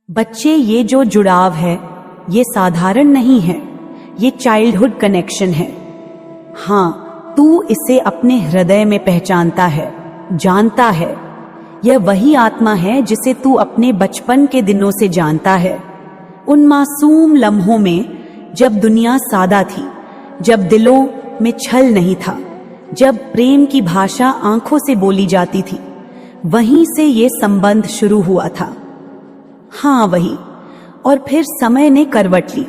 बच्चे, ये जो जुड़ाव है ये साधारण नहीं है, ये चाइल्डहुड कनेक्शन है। हाँ, तू इसे अपने हृदय में पहचानता है, जानता है। यह वही आत्मा है जिसे तू अपने बचपन के दिनों से जानता है। उन मासूम लम्हों में जब दुनिया सादा थी, जब दिलों में छल नहीं था, जब प्रेम की भाषा आंखों से बोली जाती थी, वहीं से ये संबंध शुरू हुआ था। हाँ, वही। और फिर समय ने करवट ली।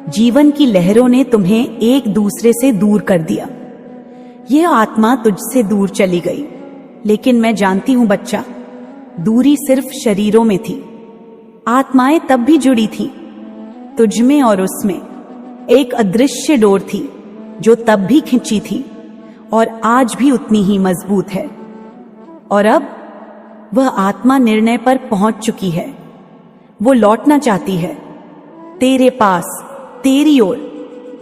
जीवन की लहरों ने तुम्हें एक दूसरे से दूर कर दिया। यह आत्मा तुझसे दूर चली गई, लेकिन मैं जानती हूं बच्चा, दूरी सिर्फ शरीरों में थी। आत्माएं तब भी जुड़ी थी, तुझमें और उसमें। एक अदृश्य डोर थी जो तब भी खिंची थी और आज भी उतनी ही मजबूत है। और अब वह आत्मा निर्णय पर पहुंच चुकी है। वो लौटना चाहती है तेरे पास, तेरी ओर,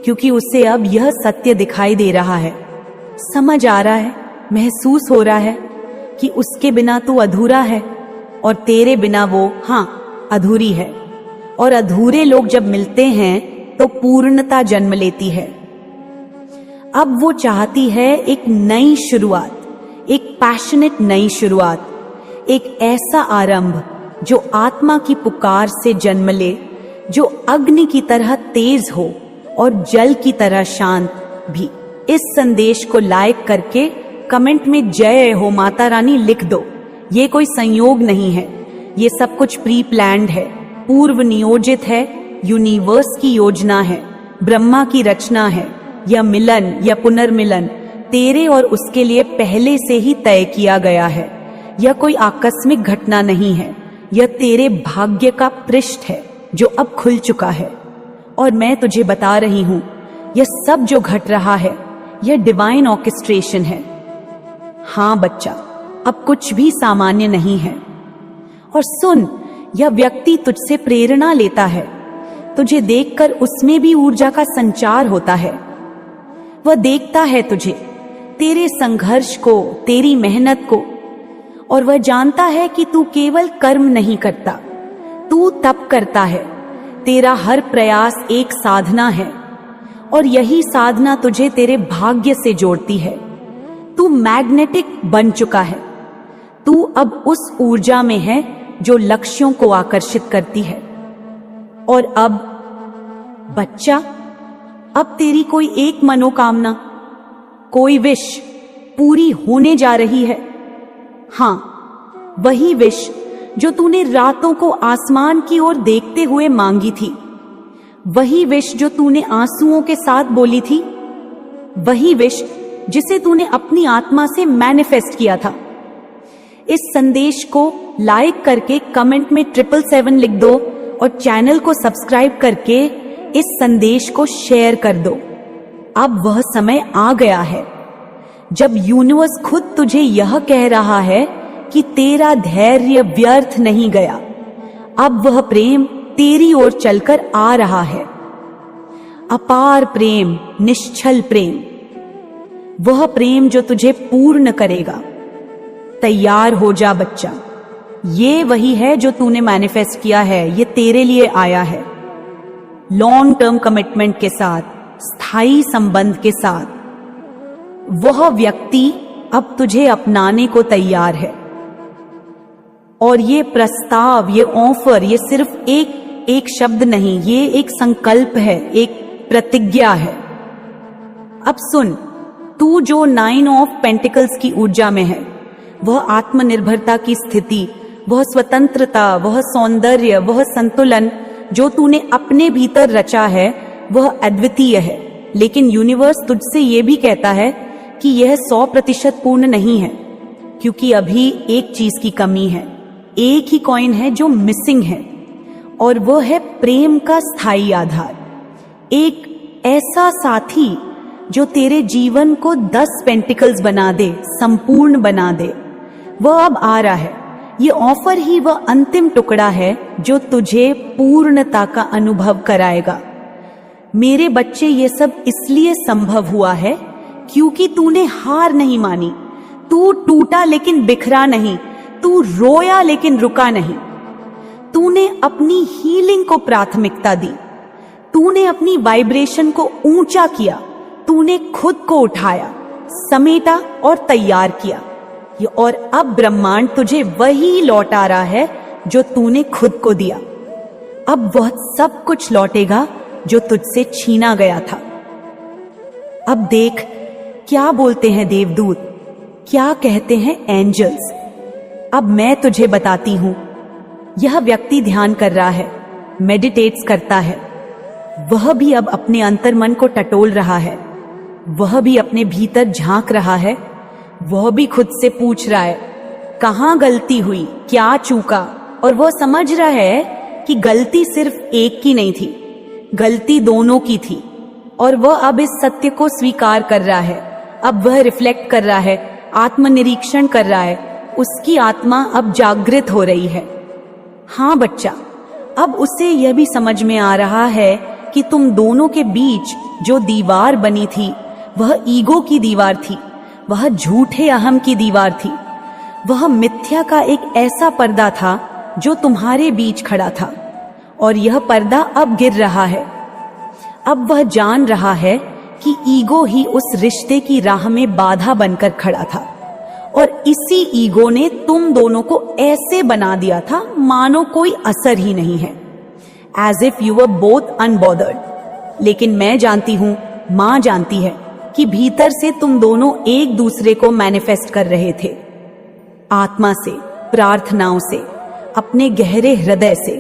क्योंकि उसे अब यह सत्य दिखाई दे रहा है, समझ आ रहा है, महसूस हो रहा है कि उसके बिना तू अधूरा है और तेरे बिना वो, हाँ, अधूरी है। और अधूरे लोग जब मिलते हैं तो पूर्णता जन्म लेती है। अब वो चाहती है एक नई शुरुआत, एक पैशनेट नई शुरुआत, एक ऐसा आरंभ जो आत्मा की पुकार से जन्म ले, जो अग्नि की तरह तेज हो और जल की तरह शांत भी। इस संदेश को लाइक करके कमेंट में जय हो माता रानी लिख दो। ये कोई संयोग नहीं है, ये सब कुछ प्री प्लान्ड है, पूर्व नियोजित है, यूनिवर्स की योजना है, ब्रह्मा की रचना है। यह मिलन या पुनर्मिलन तेरे और उसके लिए पहले से ही तय किया गया है। यह कोई आकस्मिक घटना नहीं है, यह तेरे भाग्य का पृष्ठ है जो अब खुल चुका है। और मैं तुझे बता रही हूं, यह सब जो घट रहा है यह डिवाइन ऑर्केस्ट्रेशन है। हाँ बच्चा, अब कुछ भी सामान्य नहीं है। और सुन, यह व्यक्ति तुझसे प्रेरणा लेता है। तुझे देखकर उसमें भी ऊर्जा का संचार होता है। वह देखता है तुझे, तेरे संघर्ष को, तेरी मेहनत को, और वह जानता है कि तू केवल कर्म नहीं करता, तू तप करता है। तेरा हर प्रयास एक साधना है और यही साधना तुझे तेरे भाग्य से जोड़ती है। तू मैग्नेटिक बन चुका है। तू अब उस ऊर्जा में है जो लक्ष्यों को आकर्षित करती है। और अब बच्चा, अब तेरी कोई एक मनोकामना, कोई विश पूरी होने जा रही है। हाँ, वही विश जो तूने रातों को आसमान की ओर देखते हुए मांगी थी, वही विश जो तूने आंसुओं के साथ बोली थी, वही विश जिसे तूने अपनी आत्मा से मैनिफेस्ट किया था। इस संदेश को लाइक करके कमेंट में 777 लिख दो और चैनल को सब्सक्राइब करके इस संदेश को शेयर कर दो। अब वह समय आ गया है जब यूनिवर्स खुद तुझे यह कह रहा है कि तेरा धैर्य व्यर्थ नहीं गया। अब वह प्रेम तेरी ओर चलकर आ रहा है। अपार प्रेम, निश्चल प्रेम, वह प्रेम जो तुझे पूर्ण करेगा। तैयार हो जा बच्चा, ये वही है जो तूने मैनिफेस्ट किया है। ये तेरे लिए आया है, लॉन्ग टर्म कमिटमेंट के साथ, स्थायी संबंध के साथ। वह व्यक्ति अब तुझे अपनाने को तैयार है। और ये प्रस्ताव, ये ऑफर, ये सिर्फ एक शब्द नहीं, ये एक संकल्प है, एक प्रतिज्ञा है। अब सुन, तू जो 9 ऑफ पेंटिकल्स की ऊर्जा में है, वह आत्मनिर्भरता की स्थिति, वह स्वतंत्रता, वह सौंदर्य, वह संतुलन जो तूने अपने भीतर रचा है, वह अद्वितीय है। लेकिन यूनिवर्स तुझसे यह भी कहता है कि यह 100% पूर्ण नहीं है, क्योंकि अभी एक चीज की कमी है। एक ही कॉइन है जो मिसिंग है, और वह है प्रेम का स्थायी आधार। एक ऐसा साथी जो तेरे जीवन को 10 पेंटिकल्स बना दे, संपूर्ण बना दे। वह अब आ रहा है। ये ऑफर ही वह अंतिम टुकड़ा है जो तुझे पूर्णता का अनुभव कराएगा। मेरे बच्चे, ये सब इसलिए संभव हुआ है क्योंकि तूने हार नहीं मानी। तू टूटा लेकिन बिखरा नहीं, तू रोया लेकिन रुका नहीं। तूने अपनी हीलिंग को प्राथमिकता दी, तूने अपनी वाइब्रेशन को ऊंचा किया, तूने खुद को उठाया, समेटा और तैयार किया। और अब ब्रह्मांड तुझे वही लौटा रहा है जो तूने खुद को दिया। अब वह सब कुछ लौटेगा जो तुझसे छीना गया था। अब देख क्या बोलते हैं देवदूत, क्या कहते हैं एंजल्स। अब मैं तुझे बताती हूं। यह व्यक्ति ध्यान कर रहा है, मेडिटेट्स करता है, वह भी अब अपने अंतर्मन को टटोल रहा है, वह भी अपने भीतर झांक रहा है, वह भी खुद से पूछ रहा है कहां गलती हुई, क्या चूका। और वह समझ रहा है कि गलती सिर्फ एक की नहीं थी, गलती दोनों की थी। और वह अब इस सत्य को स्वीकार कर रहा है। अब वह रिफ्लेक्ट कर रहा है, आत्मनिरीक्षण कर रहा है, उसकी आत्मा अब जागृत हो रही है। हाँ बच्चा, अब उसे यह भी समझ में आ रहा है कि तुम दोनों के बीच जो दीवार बनी थी वह ईगो की दीवार थी, वह झूठे अहम की दीवार थी, वह मिथ्या का एक ऐसा पर्दा था जो तुम्हारे बीच खड़ा था। और यह पर्दा अब गिर रहा है। अब वह जान रहा है कि ईगो ही उस रिश्ते की राह में बाधा बनकर खड़ा था, और इसी ईगो ने तुम दोनों को ऐसे बना दिया था मानो कोई असर ही नहीं है, as if you were both unbothered. लेकिन मैं जानती हूं, मां जानती है कि भीतर से तुम दोनों एक दूसरे को मैनिफेस्ट कर रहे थे, आत्मा से, प्रार्थनाओं से, अपने गहरे हृदय से।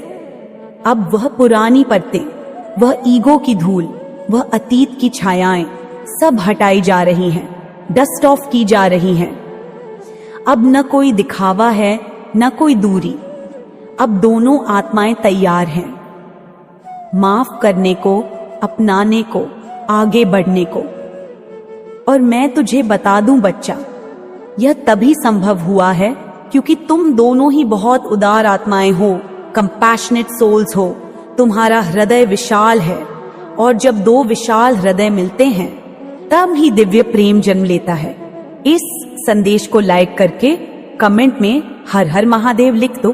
अब वह पुरानी परतें, वह ईगो की धूल, वह अतीत की छायाएं सब हटाई जा रही हैं, डस्ट ऑफ की जा रही हैं। अब न कोई दिखावा है, न कोई दूरी। अब दोनों आत्माएं तैयार हैं माफ करने को, अपनाने को, आगे बढ़ने को। और मैं तुझे बता दूं बच्चा, यह तभी संभव हुआ है क्योंकि तुम दोनों ही बहुत उदार आत्माएं हो, कंपैशनेट सोल्स हो, तुम्हारा हृदय विशाल है। और जब दो विशाल हृदय मिलते हैं तब ही दिव्य प्रेम जन्म लेता है। इस संदेश को लाइक करके कमेंट में हर हर महादेव लिख दो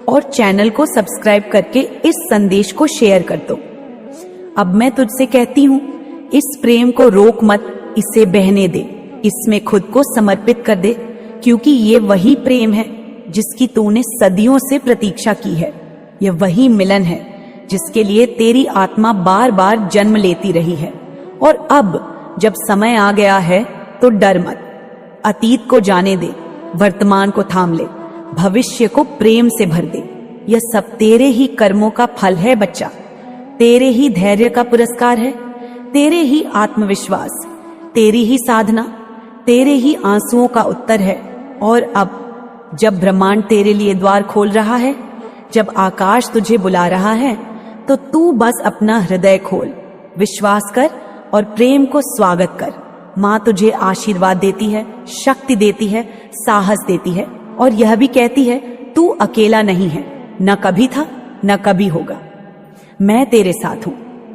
और चैनल को सब्सक्राइब करके इस संदेश को शेयर कर दो। अब मैं तुझसे कहती हूँ, इस प्रेम को रोक मत, इसे बहने दे, इसमें खुद को समर्पित कर दे, क्योंकि ये वही प्रेम है जिसकी तूने सदियों से प्रतीक्षा की है। यह वही मिलन है जिसके लिए तेरी आत्मा बार बार जन्म लेती रही है। और अब जब समय आ गया है तो डर मत, अतीत को जाने दे, वर्तमान को थाम ले, भविष्य को प्रेम से भर दे। यह सब तेरे ही कर्मों का फल है बच्चा, तेरे ही धैर्य का पुरस्कार है, तेरे ही आत्मविश्वास, तेरी ही साधना, तेरे ही आंसुओं का उत्तर है। और अब जब ब्रह्मांड तेरे लिए द्वार खोल रहा है, जब आकाश तुझे बुला रहा है, तो तू बस अपना हृदय खोल, विश्वास कर और प्रेम को स्वागत कर। माँ तुझे आशीर्वाद देती है, शक्ति देती है, साहस देती है, और यह भी कहती है तू अकेला नहीं है, न कभी था न कभी होगा। मैं तेरे साथ हूँ,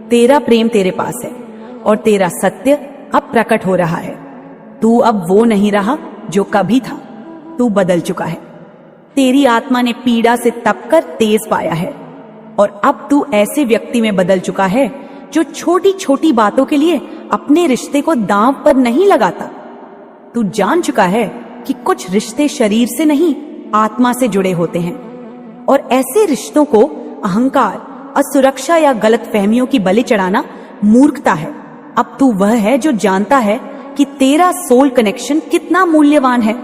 तेरा प्रेम तेरे पास है और तेरा सत्य अब प्रकट हो रहा है। तू अब वो नहीं रहा जो कभी था, तू बदल चुका है। तेरी आत्मा ने पीड़ा से तपकर तेज पाया है और अब तू ऐसे व्यक्ति में बदल चुका है जो छोटी छोटी बातों के लिए अपने रिश्ते को दांव पर नहीं लगाता। तू जान चुका है कि कुछ रिश्ते शरीर से नहीं, आत्मा से जुड़े होते हैं, और ऐसे रिश्तों को अहंकार, असुरक्षा या गलत फहमियों की बलि चढ़ाना मूर्खता है। अब तू वह है जो जानता है कि तेरा सोल कनेक्शन कितना मूल्यवान है।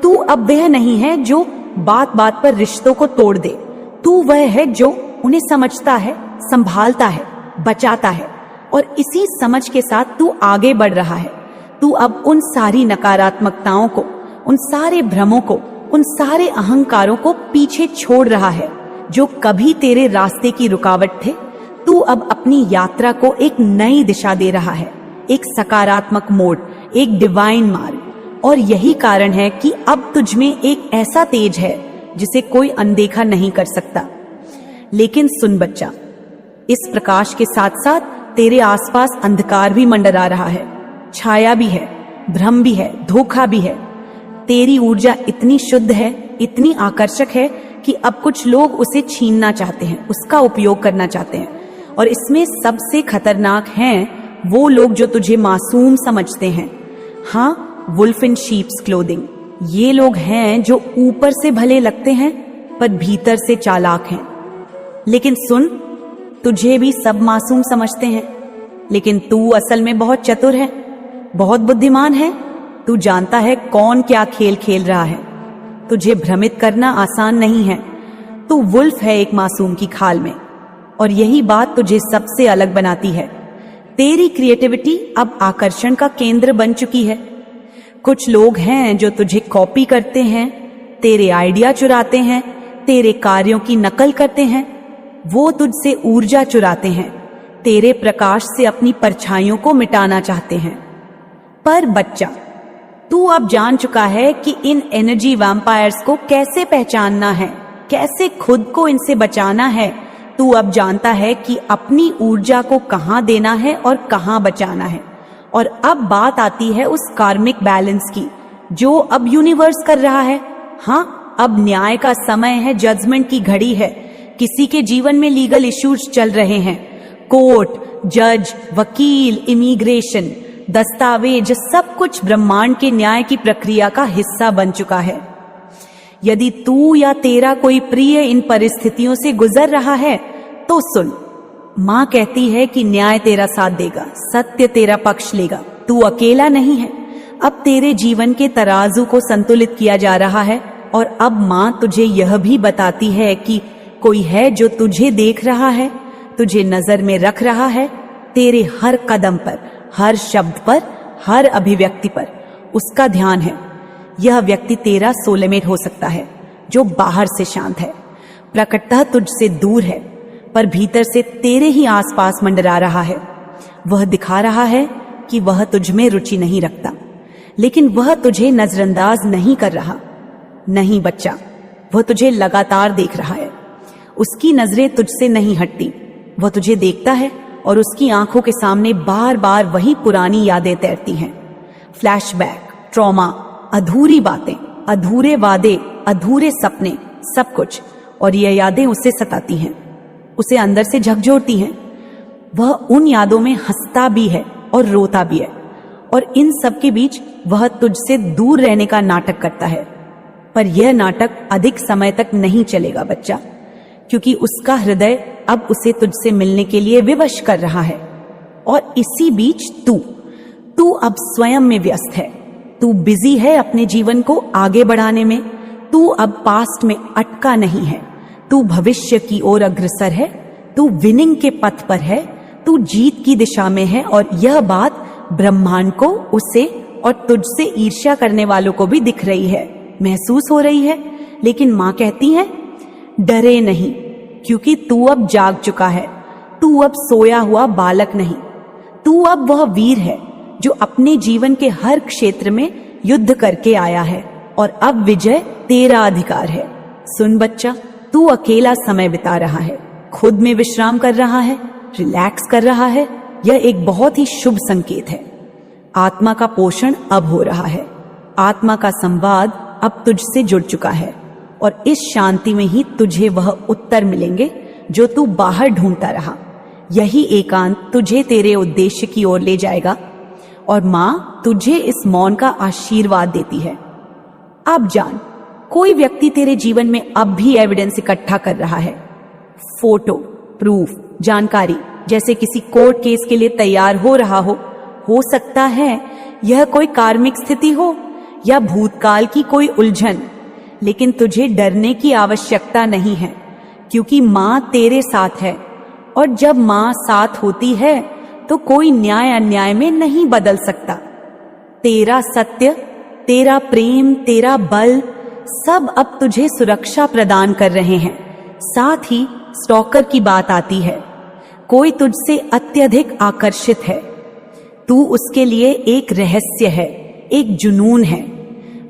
तू अब वह नहीं है जो बात बात पर रिश्तों को तोड़ दे। तू वह है जो उन्हें समझता है, संभालता है, बचाता है, और इसी समझ के साथ तू आगे बढ़ रहा है। तू अब उन सारी नकारात्मकताओं को, उन सारे भ्रमों को, उन सारे अहंकारों को पीछे छोड़ रहा है जो कभी तेरे रास्ते की रुकावट थे। तू अब अपनी यात्रा को एक नई दिशा दे रहा है, एक सकारात्मक मोड़, एक डिवाइन मार्ग। और यही कारण है कि अब तुझमें एक ऐसा तेज है जिसे कोई अनदेखा नहीं कर सकता। लेकिन सुन बच्चा, इस प्रकाश के साथ साथ तेरे आसपास अंधकार भी मंडरा रहा है, छाया भी है, भ्रम भी है, धोखा भी है। तेरी ऊर्जा इतनी शुद्ध है, इतनी आकर्षक है कि अब कुछ लोग उसे छीनना चाहते हैं, उसका उपयोग करना चाहते हैं। और इसमें सबसे खतरनाक हैं वो लोग जो तुझे मासूम समझते हैं। हाँ, वुल्फ इन शीप्स क्लोथिंग। ये लोग हैं जो ऊपर से भले लगते हैं पर भीतर से चालाक हैं। लेकिन सुन, तुझे भी सब मासूम समझते हैं, लेकिन तू असल में बहुत चतुर है, बहुत बुद्धिमान है। तू जानता है कौन क्या खेल खेल रहा है। तुझे भ्रमित करना आसान नहीं है। तू वुल्फ है एक मासूम की खाल में, और यही बात तुझे सबसे अलग बनाती है। तेरी क्रिएटिविटी अब आकर्षण का केंद्र बन चुकी है। कुछ लोग हैं जो तुझे कॉपी करते हैं, तेरे आइडिया चुराते हैं, तेरे कार्यों की नकल करते हैं। वो तुझसे ऊर्जा चुराते हैं, तेरे प्रकाश से अपनी परछाइयों को मिटाना चाहते हैं। पर बच्चा, तू अब जान चुका है कि इन एनर्जी वैम्पायर्स को कैसे पहचानना है, कैसे खुद को इनसे बचाना है। तू अब जानता है कि अपनी ऊर्जा को कहाँ देना है और कहाँ बचाना है। और अब बात आती है उस कार्मिक बैलेंस की जो अब यूनिवर्स कर रहा है। हाँ, अब न्याय का समय है, जजमेंट की घड़ी है। किसी के जीवन में लीगल इश्यूज चल रहे हैं। कोर्ट, जज, वकील, इमिग्रेशन, दस्तावेज, सब कुछ ब्रह्मांड के न्याय की प्रक्रिया का हिस्सा बन चुका है। यदि तू या तेरा कोई प्रिय इन परिस्थितियों से गुजर रहा है तो सुन, माँ कहती है कि न्याय तेरा साथ देगा, सत्य तेरा पक्ष लेगा। तू अकेला नहीं है। अब तेरे जीवन के तराजू को संतुलित किया जा रहा है। और अब माँ तुझे यह भी बताती है कि कोई है जो तुझे देख रहा है, तुझे नजर में रख रहा है, तेरे हर कदम पर, हर शब्द पर, हर अभिव्यक्ति पर उसका ध्यान है। यह व्यक्ति तेरा सोलमेट हो सकता है, जो बाहर से शांत है, प्रकटतः तुझसे दूर है, पर भीतर से तेरे ही आसपास मंडरा रहा है। वह दिखा रहा है कि वह तुझ में रुचि नहीं रखता, लेकिन वह तुझे नजरअंदाज नहीं कर रहा। नहीं बच्चा, वह तुझे लगातार देख रहा है। उसकी नजरें तुझसे नहीं हटती। वह तुझे देखता है और उसकी आंखों के सामने बार बार वही पुरानी यादें तैरती हैं। फ्लैशबैक, ट्रॉमा, अधूरी बातें, अधूरे वादे, अधूरे सपने, सब कुछ। और ये यादें उसे सताती हैं, उसे अंदर से झकझोरती हैं। वह उन यादों में हंसता भी है और रोता भी है, और इन सब के बीच वह तुझसे दूर रहने का नाटक करता है। पर यह नाटक अधिक समय तक नहीं चलेगा बच्चा, क्योंकि उसका हृदय अब उसे तुझसे मिलने के लिए विवश कर रहा है। और इसी बीच तू अब स्वयं में व्यस्त है। तू बिजी है अपने जीवन को आगे बढ़ाने में। तू अब पास्ट में अटका नहीं है, तू भविष्य की ओर अग्रसर है। तू विनिंग के पथ पर है, तू जीत की दिशा में है। और यह बात ब्रह्मांड को, उसे और तुझसे ईर्ष्या करने वालों को भी दिख रही है, महसूस हो रही है। लेकिन माँ कहती है, डरे नहीं, क्योंकि तू अब जाग चुका है। तू अब सोया हुआ बालक नहीं, तू अब वह वीर है जो अपने जीवन के हर क्षेत्र में युद्ध करके आया है, और अब विजय तेरा अधिकार है। सुन बच्चा, तू अकेला समय बिता रहा है, खुद में विश्राम कर रहा है, रिलैक्स कर रहा है। यह एक बहुत ही शुभ संकेत है। आत्मा का पोषण अब हो रहा है। आत्मा का संवाद अब तुझसे जुड़ चुका है, और इस शांति में ही तुझे वह उत्तर मिलेंगे जो तू बाहर ढूंढता रहा। यही एकांत तुझे तेरे उद्देश्य की ओर ले जाएगा, और माँ तुझे इस मौन का आशीर्वाद देती है। अब जान, कोई व्यक्ति तेरे जीवन में अब भी एविडेंस इकट्ठा कर रहा है। फोटो, प्रूफ, जानकारी, जैसे किसी कोर्ट केस के लिए तैयार हो रहा हो सकता है यह कोई कार्मिक स्थिति हो या भूतकाल की कोई उलझन। लेकिन तुझे डरने की आवश्यकता नहीं है, क्योंकि माँ तेरे साथ है। और जब माँ साथ होती है तो कोई न्याय अन्याय में नहीं बदल सकता। तेरा सत्य, तेरा प्रेम, तेरा बल, सब अब तुझे सुरक्षा प्रदान कर रहे हैं। साथ ही स्टॉकर की बात आती है। कोई तुझसे अत्यधिक आकर्षित है। तू उसके लिए एक रहस्य है, एक जुनून है।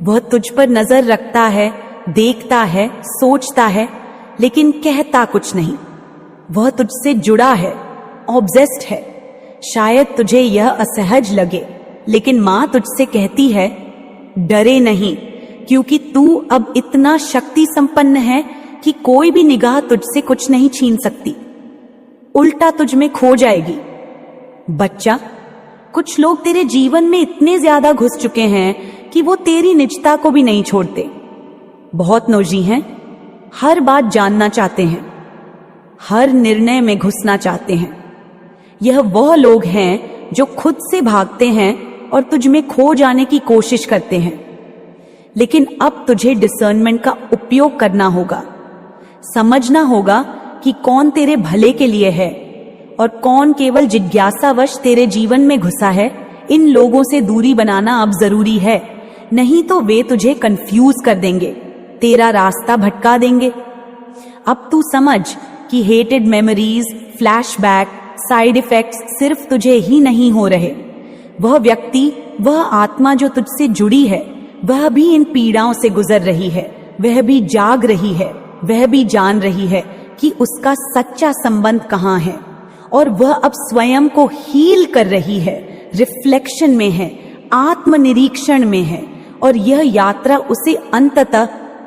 वह तुझ पर नजर रखता है, देखता है, सोचता है, लेकिन कहता कुछ नहीं। वह तुझसे जुड़ा है, ऑब्सेस्ड है। शायद तुझे यह असहज लगे, लेकिन माँ तुझसे कहती है, डरे नहीं, क्योंकि तू अब इतना शक्ति संपन्न है कि कोई भी निगाह तुझसे कुछ नहीं छीन सकती, उल्टा तुझ में खो जाएगी। बच्चा, कुछ लोग तेरे जीवन में इतने ज्यादा घुस चुके हैं कि वो तेरी निजता को भी नहीं छोड़ते। बहुत नौजी हैं, हर बात जानना चाहते हैं, हर निर्णय में घुसना चाहते हैं। यह वह लोग हैं जो खुद से भागते हैं और तुझ में खो जाने की कोशिश करते हैं। लेकिन अब तुझे डिसर्नमेंट का उपयोग करना होगा, समझना होगा कि कौन तेरे भले के लिए है और कौन केवल जिज्ञासावश तेरे जीवन में घुसा है। इन लोगों से दूरी बनाना अब जरूरी है, नहीं तो वे तुझे कंफ्यूज कर देंगे, तेरा रास्ता भटका देंगे। अब तू समझ कि hated memories, flashback, side effects सिर्फ तुझे ही नहीं हो रहे। वह व्यक्ति, वह आत्मा जो तुझसे जुड़ी है, वह भी इन पीड़ाओं से गुजर रही है, वह भी जाग रही है, वह भी जान रही है कि उसका सच्चा संबंध कहाँ है, और वह अब स्वयं को हील कर रही है, रिफ्लेक्शन में है, आत्मनिरीक्षण में है, और यह यात्रा उसे अंततः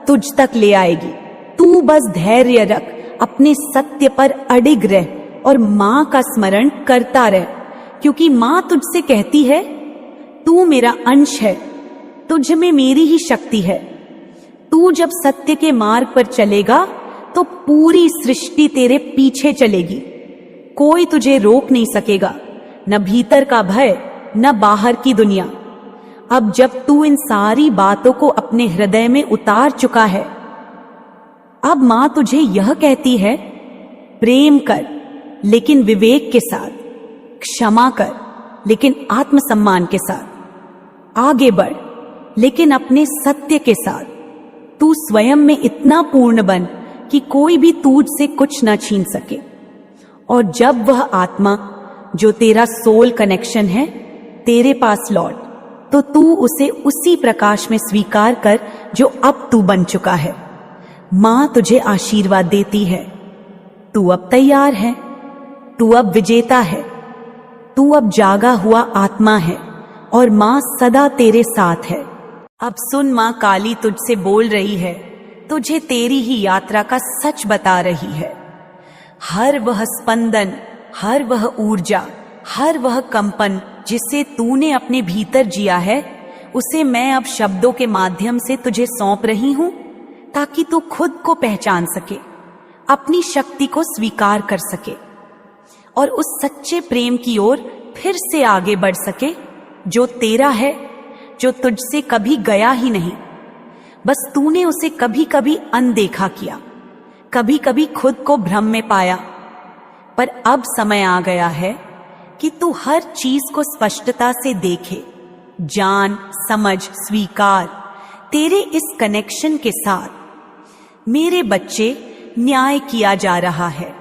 तुझ तक ले आएगी। तू बस धैर्य रख, अपने सत्य पर अडिग रह और माँ का स्मरण करता रह, क्योंकि माँ तुझसे कहती है, तू मेरा अंश है, तुझ में मेरी ही शक्ति है। तू जब सत्य के मार्ग पर चलेगा तो पूरी सृष्टि तेरे पीछे चलेगी, कोई तुझे रोक नहीं सकेगा, न भीतर का भय, न बाहर की दुनिया। अब जब तू इन सारी बातों को अपने हृदय में उतार चुका है, अब मां तुझे यह कहती है, प्रेम कर लेकिन विवेक के साथ, क्षमा कर लेकिन आत्मसम्मान के साथ, आगे बढ़ लेकिन अपने सत्य के साथ। तू स्वयं में इतना पूर्ण बन कि कोई भी तुझ से कुछ न छीन सके। और जब वह आत्मा जो तेरा सोल कनेक्शन है तेरे पास लौट, तो तू उसे उसी प्रकाश में स्वीकार कर जो अब तू बन चुका है। मां तुझे आशीर्वाद देती है, तू अब तैयार है, तू अब विजेता है, तू अब जागा हुआ आत्मा है, और मां सदा तेरे साथ है। अब सुन, मां काली तुझसे बोल रही है, तुझे तेरी ही यात्रा का सच बता रही है। हर वह स्पंदन, हर वह ऊर्जा, हर वह कंपन जिसे तूने अपने भीतर जिया है, उसे मैं अब शब्दों के माध्यम से तुझे सौंप रही हूं, ताकि तू खुद को पहचान सके, अपनी शक्ति को स्वीकार कर सके और उस सच्चे प्रेम की ओर फिर से आगे बढ़ सके जो तेरा है, जो तुझसे कभी गया ही नहीं। बस तूने उसे कभी कभी अनदेखा किया, कभी कभी खुद को भ्रम में पाया, पर अब समय आ गया है कि तू हर चीज को स्पष्टता से देखे, जान, समझ, स्वीकार। तेरे इस कनेक्शन के साथ मेरे बच्चे न्याय किया जा रहा है।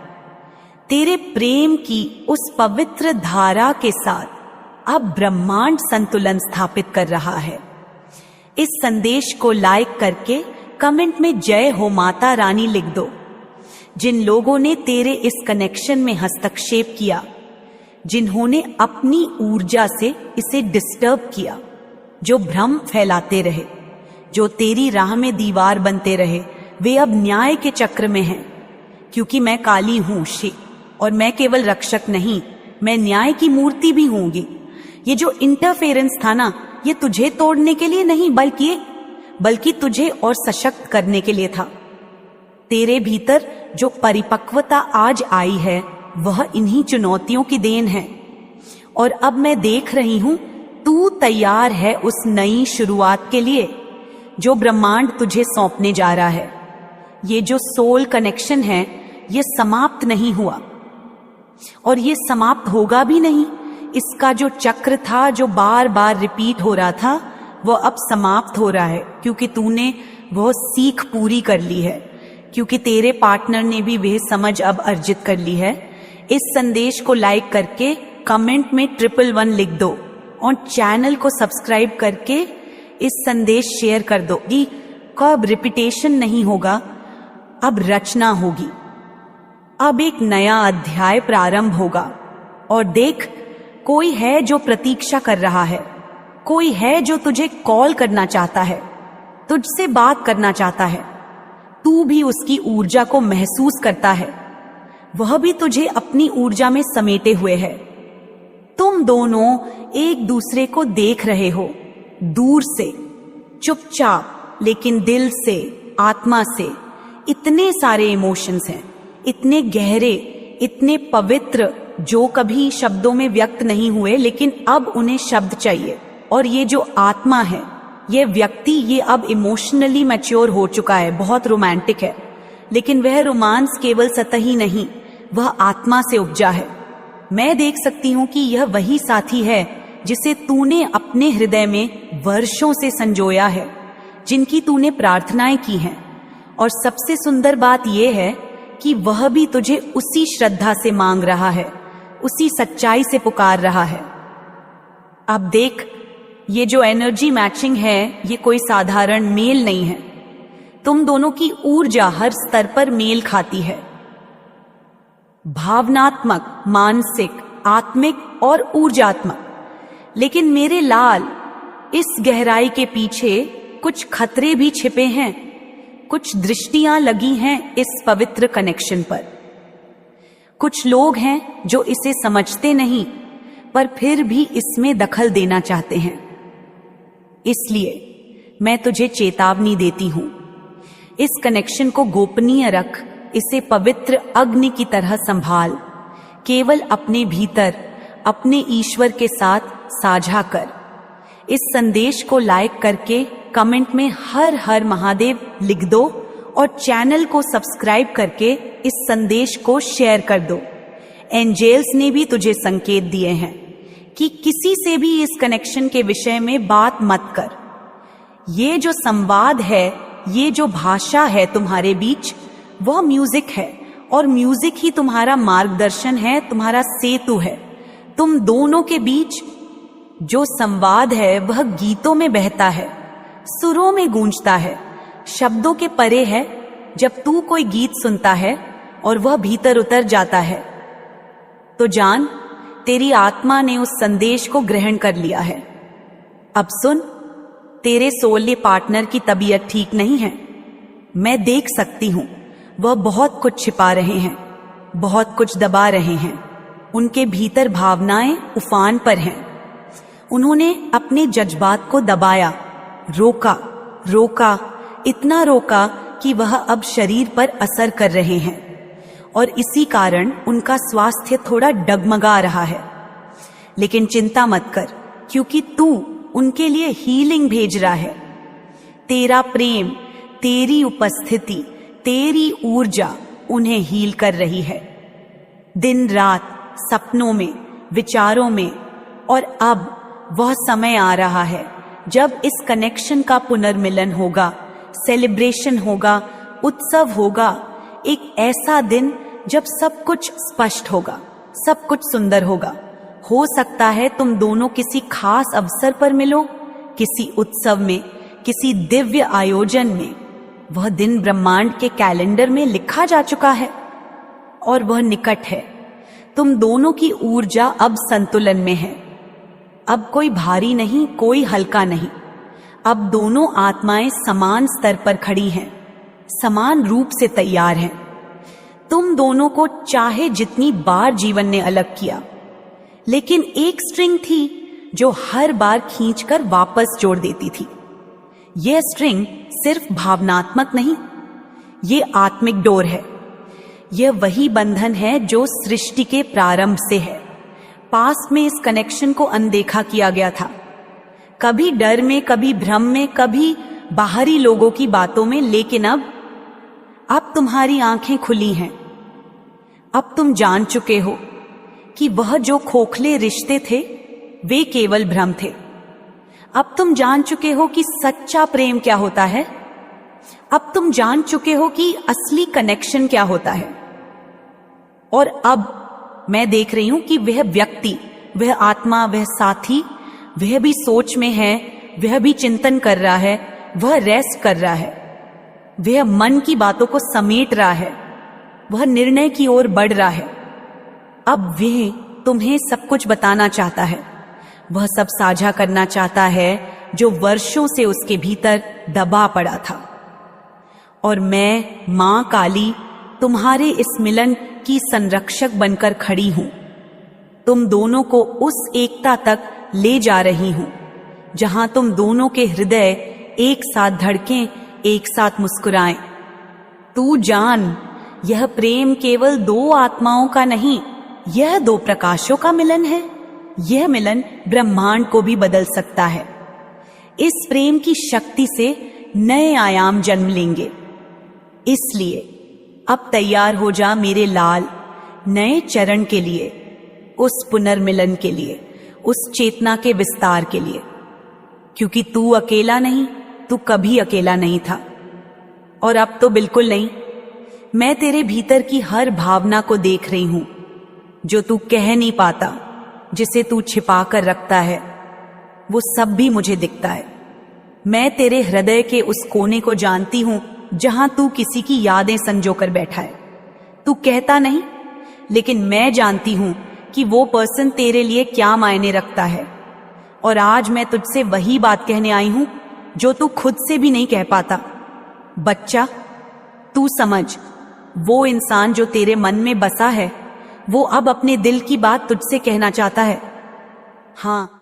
तेरे प्रेम की उस पवित्र धारा के साथ अब ब्रह्मांड संतुलन स्थापित कर रहा है। इस संदेश को लाइक करके कमेंट में जय हो माता रानी लिख दो। जिन लोगों ने तेरे इस कनेक्शन में हस्तक्षेप किया, जिन्होंने अपनी ऊर्जा से इसे डिस्टर्ब किया, जो भ्रम फैलाते रहे, जो तेरी राह में दीवार बनते रहे, वे अब न्याय के चक्र में हैं। क्योंकि मैं काली हूं और मैं केवल रक्षक नहीं, मैं न्याय की मूर्ति भी हूंगी। ये जो इंटरफेरेंस था ना, ये तुझे तोड़ने के लिए नहीं, बल्कि तुझे और सशक्त करने के लिए था। तेरे भीतर जो परिपक्वता आज आई है, वह इन्हीं चुनौतियों की देन है। और अब मैं देख रही हूं, तू तैयार है उस नई शुरुआत के लिए जो ब्रह्मांड तुझे सौंपने जा रहा है। ये जो सोल कनेक्शन है, ये समाप्त नहीं हुआ और ये समाप्त होगा भी नहीं। इसका जो चक्र था, जो बार बार रिपीट हो रहा था, वो अब समाप्त हो रहा है, क्योंकि तूने वह सीख पूरी कर ली है, क्योंकि तेरे पार्टनर ने भी वह समझ अब अर्जित कर ली है। इस संदेश को लाइक करके कमेंट में 111 लिख दो और चैनल को सब्सक्राइब करके इस संदेश शेयर कर दो कि कब रिपीटेशन नहीं होगा, अब रचना होगी, अब एक नया अध्याय प्रारंभ होगा। और देख, कोई है जो प्रतीक्षा कर रहा है, कोई है जो तुझे कॉल करना चाहता है, तुझसे बात करना चाहता है। तू भी उसकी ऊर्जा को महसूस करता है, वह भी तुझे अपनी ऊर्जा में समेटे हुए है। तुम दोनों एक दूसरे को देख रहे हो, दूर से, चुपचाप, लेकिन दिल से, आत्मा से। इतने सारे इमोशंस हैं, इतने गहरे, इतने पवित्र, जो कभी शब्दों में व्यक्त नहीं हुए, लेकिन अब उन्हें शब्द चाहिए। और ये जो आत्मा है, ये व्यक्ति, ये अब इमोशनली मैच्योर हो चुका है, बहुत रोमांटिक है, लेकिन वह रोमांस केवल सतही नहीं, वह आत्मा से उपजा है। मैं देख सकती हूं कि यह वही साथी है जिसे तूने अपने हृदय में वर्षों से संजोया है, जिनकी तूने प्रार्थनाएं की हैं। और सबसे सुंदर बात यह है कि वह भी तुझे उसी श्रद्धा से मांग रहा है, उसी सच्चाई से पुकार रहा है। अब देख, ये जो एनर्जी मैचिंग है, ये कोई साधारण मेल नहीं है। तुम दोनों की ऊर्जा हर स्तर पर मेल खाती है, भावनात्मक, मानसिक, आत्मिक और ऊर्जात्मक। लेकिन मेरे लाल, इस गहराई के पीछे कुछ खतरे भी छिपे हैं, कुछ दृष्टियां लगी हैं इस पवित्र कनेक्शन पर। कुछ लोग हैं जो इसे समझते नहीं, पर फिर भी इसमें दखल देना चाहते हैं। इसलिए मैं तुझे चेतावनी देती हूं, इस कनेक्शन को गोपनीय रख, इसे पवित्र अग्नि की तरह संभाल। केवल अपने भीतर, अपने ईश्वर के साथ साझा कर। इस संदेश को लाइक करके कमेंट में हर हर महादेव लिख दो और चैनल को सब्सक्राइब करके इस संदेश को शेयर कर दो। एंजेल्स ने भी तुझे संकेत दिए हैं कि किसी से भी इस कनेक्शन के विषय में बात मत कर। ये जो संवाद है, ये जो भाषा है तुम्हारे बीच, वह म्यूजिक है, और म्यूजिक ही तुम्हारा मार्गदर्शन है, तुम्हारा सेतु है। तुम दोनों के बीच जो संवाद है वह गीतों में बहता है, सुरों में गूंजता है, शब्दों के परे है। जब तू कोई गीत सुनता है और वह भीतर उतर जाता है, तो जान, तेरी आत्मा ने उस संदेश को ग्रहण कर लिया है। अब सुन, तेरे सोल्य पार्टनर की तबीयत ठीक नहीं है। मैं देख सकती हूं, वह बहुत कुछ छिपा रहे हैं, बहुत कुछ दबा रहे हैं। उनके भीतर भावनाएं उफान पर हैं। उन्होंने अपने जज्बात को दबाया, रोका, इतना रोका कि वह अब शरीर पर असर कर रहे हैं, और इसी कारण उनका स्वास्थ्य थोड़ा डगमगा रहा है। लेकिन चिंता मत कर, क्योंकि तू उनके लिए हीलिंग भेज रहा है। तेरा प्रेम, तेरी उपस्थिति, तेरी ऊर्जा उन्हें हील कर रही है, दिन रात, सपनों में, विचारों में। और अब वह समय आ रहा है जब इस कनेक्शन का पुनर्मिलन होगा, सेलिब्रेशन होगा, उत्सव होगा। एक ऐसा दिन जब सब कुछ स्पष्ट होगा, सब कुछ सुंदर होगा। हो सकता है तुम दोनों किसी खास अवसर पर मिलो, किसी उत्सव में, किसी दिव्य आयोजन में। वह दिन ब्रह्मांड के कैलेंडर में लिखा जा चुका है और वह निकट है। तुम दोनों की ऊर्जा अब संतुलन में है। अब कोई भारी नहीं, कोई हल्का नहीं। अब दोनों आत्माएं समान स्तर पर खड़ी हैं, समान रूप से तैयार हैं। तुम दोनों को चाहे जितनी बार जीवन ने अलग किया, लेकिन एक स्ट्रिंग थी जो हर बार खींचकर वापस जोड़ देती थी। यह स्ट्रिंग सिर्फ भावनात्मक नहीं, ये आत्मिक डोर है। यह वही बंधन है जो सृष्टि के प्रारंभ से है। पास्ट में इस कनेक्शन को अनदेखा किया गया था, कभी डर में, कभी भ्रम में, कभी बाहरी लोगों की बातों में। लेकिन अब तुम्हारी आंखें खुली हैं। अब तुम जान चुके हो कि वह जो खोखले रिश्ते थे वे केवल भ्रम थे। अब तुम जान चुके हो कि सच्चा प्रेम क्या होता है। अब तुम जान चुके हो कि असली कनेक्शन क्या होता है। और अब मैं देख रही हूं कि वह व्यक्ति, वह आत्मा, वह साथी, वह भी सोच में है, वह भी चिंतन कर रहा है, वह रेस्ट कर रहा है, वह मन की बातों को समेट रहा है, वह निर्णय की ओर बढ़ रहा है। अब वह तुम्हें सब कुछ बताना चाहता है, वह सब साझा करना चाहता है जो वर्षों से उसके भीतर दबा पड़ा था। और मैं मां काली तुम्हारे इस मिलन की संरक्षक बनकर खड़ी हूं। तुम दोनों को उस एकता तक ले जा रही हूं जहां तुम दोनों के हृदय एक साथ धड़कें, एक साथ मुस्कुराएं। तू जान, यह प्रेम केवल दो आत्माओं का नहीं, यह दो प्रकाशों का मिलन है। यह मिलन ब्रह्मांड को भी बदल सकता है। इस प्रेम की शक्ति से नए आयाम जन्म लेंगे। इसलिए अब तैयार हो जा मेरे लाल, नए चरण के लिए, उस पुनर्मिलन के लिए, उस चेतना के विस्तार के लिए। क्योंकि तू अकेला नहीं, तू कभी अकेला नहीं था और अब तो बिल्कुल नहीं। मैं तेरे भीतर की हर भावना को देख रही हूं, जो तू कह नहीं पाता, जिसे तू छिपा कर रखता है, वो सब भी मुझे दिखता है। मैं तेरे हृदय के उस कोने को जानती हूं जहां तू किसी की यादें संजो कर बैठा है। तू कहता नहीं, लेकिन मैं जानती हूं कि वो पर्सन तेरे लिए क्या मायने रखता है। और आज मैं तुझसे वही बात कहने आई हूं जो तू खुद से भी नहीं कह पाता। बच्चा, तू समझ, वो इंसान जो तेरे मन में बसा है, वो अब अपने दिल की बात तुझसे कहना चाहता है। हाँ,